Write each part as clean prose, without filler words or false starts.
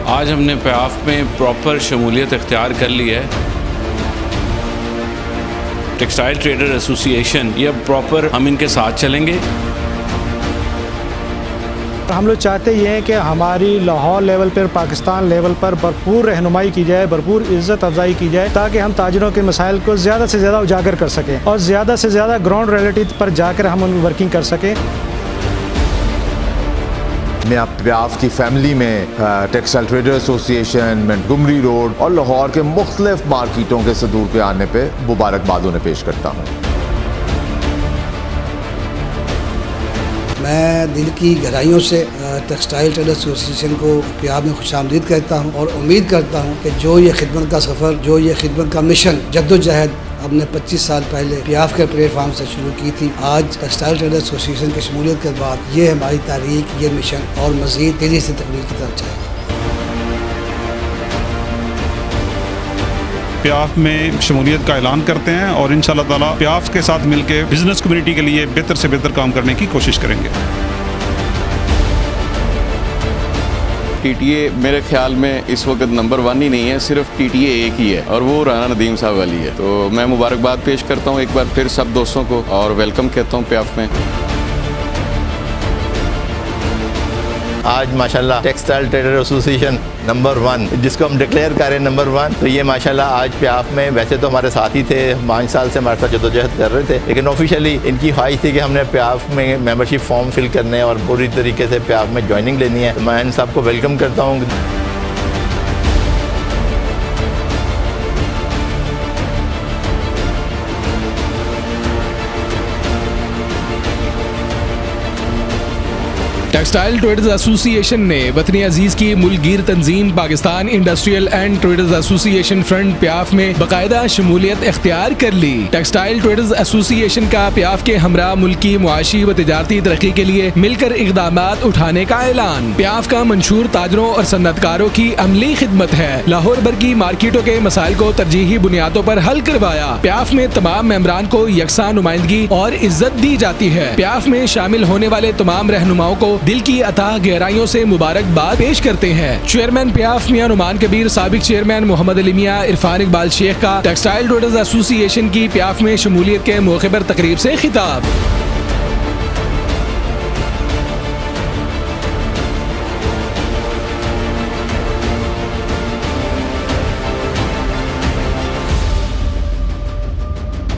आज हमने प्याफ में प्रॉपर शमूलियत इख्तियार कर ली है। टेक्सटाइल ट्रेडर एसोसिएशन, ये प्रॉपर हम इनके साथ चलेंगे। हम लोग चाहते ये हैं कि हमारी लाहौर लेवल पर, पाकिस्तान लेवल पर भरपूर रहनुमाई की जाए, भरपूर इज़्ज़त अफजाई की जाए, ताकि हम ताजरों के मसाइल को ज़्यादा से ज़्यादा उजागर कर सकें और ज़्यादा से ज़्यादा ग्राउंड रियलिटी पर जाकर हम उन वर्किंग कर सकें। मैं आप प्याफ की फैमिली में textile trader association, Montgomery road और लाहौर के मुख्तलिफ मार्केटों के सदूर के आने पर मुबारकबाद उन्हें पेश करता हूँ। मैं दिल की गहराइयों से टेक्सटाइल ट्रेडर एसोसिएशन को प्याफ में खुशामदीद कहता हूँ और उम्मीद करता हूँ कि जो ये खिदमत का सफ़र, जो ये खिदमत का मिशन, जद्दोजहद हमने 25 साल पहले प्याफ के प्लेटफार्म से शुरू की थी, आज टेक्सटाइल ट्रेडर एसोसिएशन की शमूलियत के बाद ये हमारी तारीख, ये मिशन और मज़ीद तेज़ी से तकमील की तरफ जाएगा। प्याफ में शमूलियत का ऐलान करते हैं और इंशाअल्लाह ताला प्याफ के साथ मिलकर बिजनेस कम्युनिटी के लिए बेहतर से बेहतर काम करने की कोशिश करेंगे। टीटीए मेरे ख्याल में इस वक्त नंबर 1 ही नहीं है, सिर्फ टीटीए एक ही है और वो राना नदीम साहब वाली है। तो मैं मुबारकबाद पेश करता हूँ एक बार फिर सब दोस्तों को और वेलकम कहता हूँ प्याफ में। आज माशाल्लाह टेक्सटाइल ट्रेडर एसोसिएशन नंबर 1, जिसको हम डिक्लेयर करें नंबर 1, तो ये माशाल्लाह आज प्याफ में, वैसे तो हमारे साथ ही थे, 5 साल से हमारे साथ जद्दोजहद कर रहे थे, लेकिन ऑफिशियली इनकी ख्वाहिश थी कि हमने प्याफ में मेंबरशिप फॉर्म फिल करने और पूरी तरीके से प्याफ में ज्वाइनिंग लेनी है। तो मैं इन सबको वेलकम करता हूँ। टेक्सटाइल ट्रेडर्स एसोसिएशन ने वतनी अजीज की मुल्कगीर तंजीम Pakistan industrial and traders association front PIAF में बाकायदा शमूलियत इख्तियार कर ली। टेक्सटाइल ट्रेडर्स एसोसिएशन का प्याफ के हमरा मुल्की मुआशी व तिजारती तरक्की के लिए मिलकर इकदाम उठाने का ऐलान। प्याफ का मंशूर ताजरों और सन्नतकारों की अमली खिदमत है। लाहौर भर की मार्केटों के मसाइल को तरजीही बुनियादों पर हल करवाया। प्याफ में तमाम मेंबरान को यकसा नुमाइंदगी और इज्जत दी जाती है। प्याफ में शामिल होने वाले तमाम रहनुमाओं को दिल की अताह गहराइयों से मुबारकबाद पेश करते हैं। चेयरमैन प्याफ मियां नुमान कबीर, साबिक चेयरमैन मोहम्मद अली मियां, इरफान इकबाल शेख का टेक्सटाइल ट्रेडर्स एसोसिएशन की प्याफ में शमूलियत के मौके पर तकरीब से खिताब।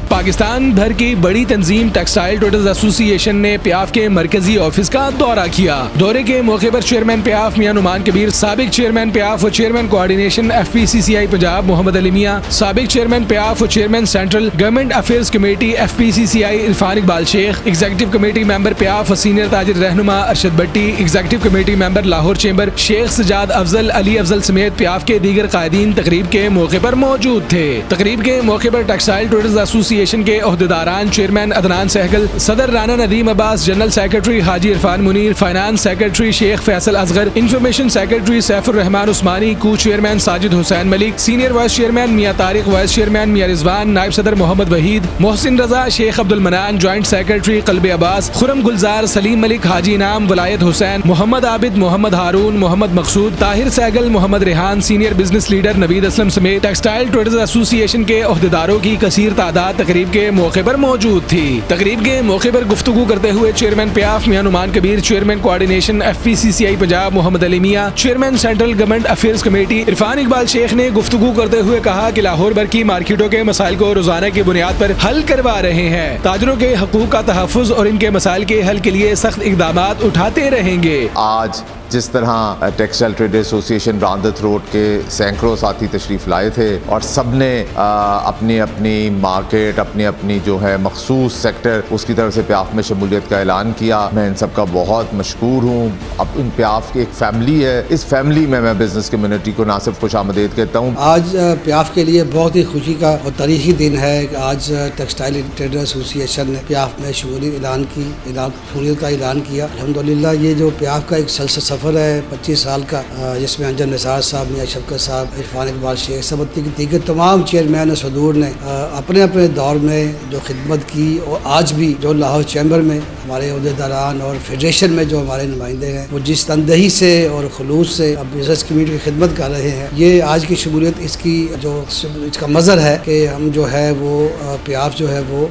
पाकिस्तान भर की बड़ी तंजीम टेक्सटाइल ट्रेडर्स एसोसिएशन ने प्याफ के मरकजी ऑफिस का दौरा किया। दौरे के मौके पर चेयरमैन प्याफ मियां नुमान कबीर, साबिक चेयरमैन प्याफ और chairman coordination FPCCI Punjab Muhammad Ali Mian, साबिक चेयरमैन प्याफ और chairman central government affairs committee FPCCI Irfan Iqbal Sheikh, executive committee member PIAF और सीनियर ताजिर रहनुमा Arshad Bhatti, executive committee member Lahore chamber Sheikh Sajjad Afzal, Ali Afzal समेत प्याफ के दीगर कायदीन तकरीब के मौके पर मौजूद थे। तकरीब के मौके पर टेक्सटाइल ट्रेडर्स एसोसिएशन के ओहदेदारान चेयरमैन अदनान सहगल, सदर Rana Nadeem Abbas, general secretary Haji Irfan Munir, finance secretary Sheikh Faisal Asghar, information secretary Saifur Rehman Usmani, को chairman Sajid Hussain Malik, senior vice chairman Mian Tariq, vice chairman Mian Rizwan, नायब सदर Muhammad Waheed, Mohsin Raza, Sheikh Abdul Mannan, joint secretary Kalbe Abbas, Khurram Gulzar, Saleem Malik, Haji Inam, Wilayat Hussain, Muhammad Abid, Muhammad Haroon, Muhammad Maqsood, Tahir Sehgal, Muhammad Rehan, senior business leader Naveed Aslam समेत टेक्सटाइल ट्रेडर्स एसोसिएशन के ओहदेदारों की कसीर तादाद तकरीब के मौके पर मौजूद थी। तकरीब के मौके पर गुफ्तगू करते हुए chairman PIAF Mian Nauman Kabir, chairman coordination FPCCI Punjab Muhammad Ali Mian, chairman central government affairs committee Irfan Iqbal Sheikh ने गुफ्तगू करते हुए कहा कि लाहौर भर की मार्केटों के मसाइल को रोजाना की बुनियाद पर हल करवा रहे हैं। ताजरों के हकूक का तहफ़्फ़ुज़ और इनके मसाइल के हल के लिए सख्त इक़दाम उठाते रहेंगे। आज जिस तरह टेक्सटाइल ट्रेडर एसोसिएशन रांदत रोड के सैकड़ों साथी तशरीफ़ लाए थे और सब ने अपनी अपनी मार्केट, अपनी अपनी जो है मखसूस सेक्टर, उसकी तरफ से प्याफ में शमूलियत का ऐलान किया। मैं इन सब का बहुत मशकूर हूँ। अब इन प्याफ की एक फैमिली है, इस फैमिली में मैं बिजनेस कम्युनिटी को ना सिर्फ खुशामदीद कहता हूँ। आज प्याफ के लिए बहुत ही खुशी का और तारीखी दिन है। आज टेक्सटाइल ट्रेडर एसोसिएशन ने प्याफ में शमूलियत का ऐलान किया। अल्हम्दुलिल्लाह ये जो प्याफ का एक सफ़र है 25 साल का, जिसमें अंजन निसार साहब, मियां शफकत साहब, इरफान इकबाल शेख सब दीगर तमाम चेयरमैन सदूर ने अपने अपने दौर में जो खिदमत की और आज भी जो लाहौर चैम्बर में हमारे अहदेदारान और फेडरेशन में जो हमारे नुमाइंदे हैं वो जिस तनदही से और खलूस से अब बिजनेस कम्युनिटी की खिदमत कर रहे हैं, ये आज की शमूलियत इसकी जो इसका मज़र है कि हम जो है वो PIAF जो है वो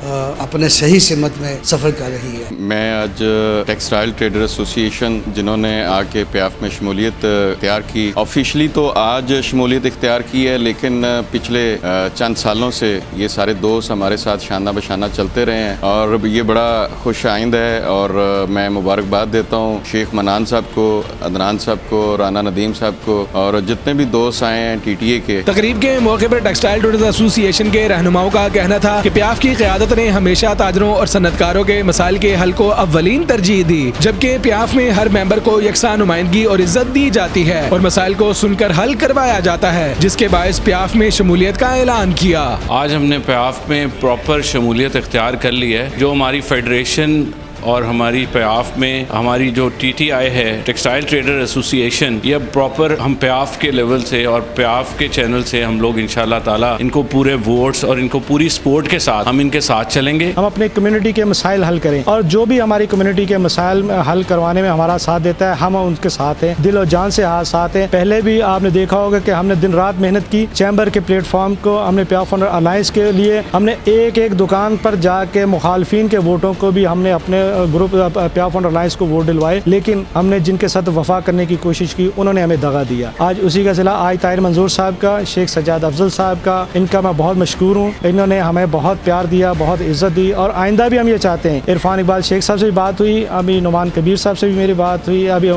अपने सही सिमत में सफ़र कर रही है। मैं आज टेक्सटाइल ट्रेडर एसोसिएशन जिन्होंने आके PIAF में शमूलियत इख्तियार की, ऑफिशियली तो आज शमूलियत इख्तियार की है, लेकिन पिछले चंद सालों से ये सारे दोस्त हमारे साथ शाना बशाना चलते रहे हैं और ये बड़ा खुश आइंद है। और मैं मुबारकबाद देता हूँ शेख मनान साहब को, अदनान साहब को, राना नदीम साहब को और जितने भी दोस्त आए हैं TTA के। तकरीब के मौके पर टेक्सटाइल ट्रेडर्स एसोसिएशन के रहनुमाओं का कहना था कि PIAF की क़यादत ने हमेशा ताजरों और सन्नतकारों के मसाइल के हल को अव्वलीन तरजीह दी, जबकि PIAF में हर मेंबर को यकसा नुमाइंदगी और इज्जत दी जाती है और मसाइल को सुनकर हल करवाया जाता है, जिसके बायस PIAF में शमूलियत का ऐलान किया। आज हमने PIAF में प्रॉपर शमूलियत इख्तियार कर ली है। जो हमारी फेडरेशन और हमारी PIAF में हमारी जो TTI है, टेक्सटाइल ट्रेडर एसोसिएशन, ये प्रॉपर हम PIAF के लेवल से और PIAF के चैनल से हम लोग इंशाल्लाह ताला इनको पूरे वोट्स और इनको पूरी सपोर्ट के साथ हम इनके साथ चलेंगे। हम अपने कम्युनिटी के मसाइल हल करें और जो भी हमारी कम्युनिटी के मसाइल हल करवाने में हमारा साथ देता है, हम उनके साथ हैं, दिल और जान से साथ हैं। पहले भी आपने देखा होगा कि हमने दिन रात मेहनत की, चैम्बर के प्लेटफॉर्म को हमने PIAF फाउंडर अलायंस के लिए हमने एक दुकान पर जाके मुखालफिन के वोटों को भी हमने अपने ग्रुप PIAF फाउंडर अलायंस को वोट दिलवाए, लेकिन हमने जिनके साथ वफा करने की कोशिश की उन्होंने हमें दगा दिया। आज उसी का सिला आज ताहिर मंजूर साहब का, शेख सज्जाद अफजल साहब का, इनका मैं बहुत मशकूर हूँ। इन्होंने हमें बहुत प्यार दिया, बहुत इज्जत दी और आइंदा भी हम ये चाहते हैं। इरफान इकबाल शेख साहब से भी बात हुई, अभी नुमान कबीर साहब से भी मेरी बात हुई, अभी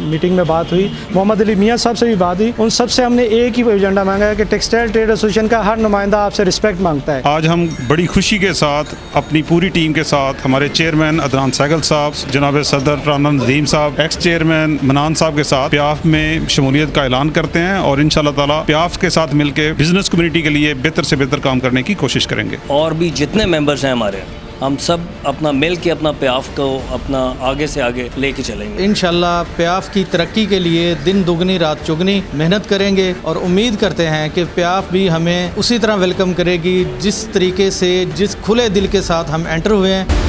मीटिंग में बात हुई, मोहम्मद अली मियाँ साहब से भी बात हुई। उन सब से हमने एक ही एजेंडा मांगा है कि टेक्सटाइल ट्रेड एसोसिएशन का हर नुमाइंदा आपसे रिस्पेक्ट मांगता है। आज हम बड़ी खुशी के साथ अपनी पूरी टीम के साथ हमारे चेयरमैन अदनान सहगल साहब, जनाब सदर राना नदीम साहब, एक्स चेयरमैन मनान साहब के साथ PIAF में शमूलियत का ऐलान करते हैं और इंशाल्लाह ताला PIAF के साथ मिलकर बिजनेस कम्युनिटी के लिए बेहतर से बेहतर काम करने की कोशिश करेंगे। और भी जितने मेंबर्स हैं हमारे, हम सब अपना मिल के अपना PIAF को अपना आगे से आगे लेके चलेंगे। इंशाल्लाह PIAF की तरक्की के लिए दिन दुगनी रात चुगनी मेहनत करेंगे और उम्मीद करते हैं कि PIAF भी हमें उसी तरह वेलकम करेगी जिस तरीके से, जिस खुले दिल के साथ हम एंटर हुए हैं।